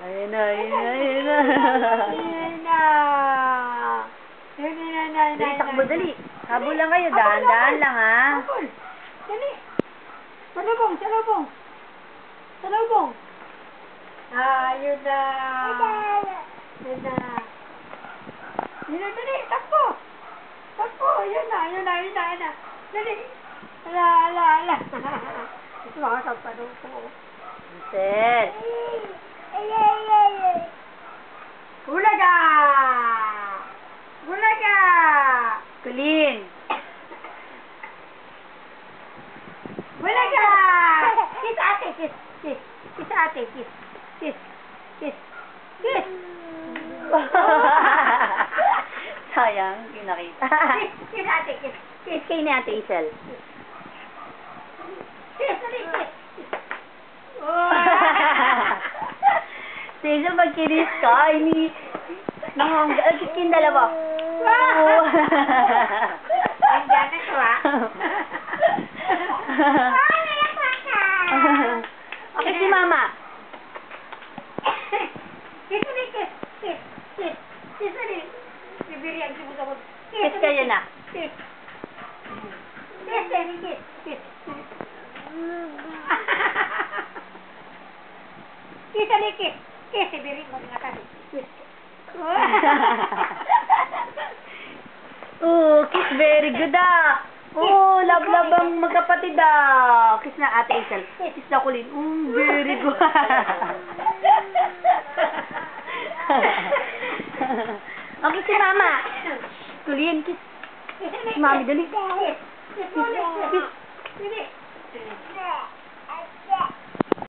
Ayun na, ayun na, ayun na. Ayun na. Ayun na. Dali, takbo, dali. Habol lang kayo, daan-daan lang, ha? Habol. Dali. Salubong, salubong. Salubong. Ayun na. Ayun na. Dali, takbo. Takbo, ayun na. Dali. Ala. Sumakasap pa doon po. Set. Bulaga! Bulaga! Kulin. Bulaga! Kiss ate, kiss. Kiss ate, kiss. Kiss. Sayang, yung nakita. Kiss ate, kiss. Kiss kayo ni Ate Isel. Kiss. Sige, magkinis ka. Ini... Kiss kayong dalawa. Ang gana ko, ha? Okay, si Mama. Kiss. Bibiriyan si mo sa mo. Kiss kayo na. Kiss. Kiss, bibiriyan mo nga kasi. Kiss. Kiss, very good, ah. Love ang magkapatid, ah. Kiss na Ate Isel. Kiss na Kulin. Very good. Okay, si Mama. Kulin, kiss. Kiss, Mami, dali. Kiss.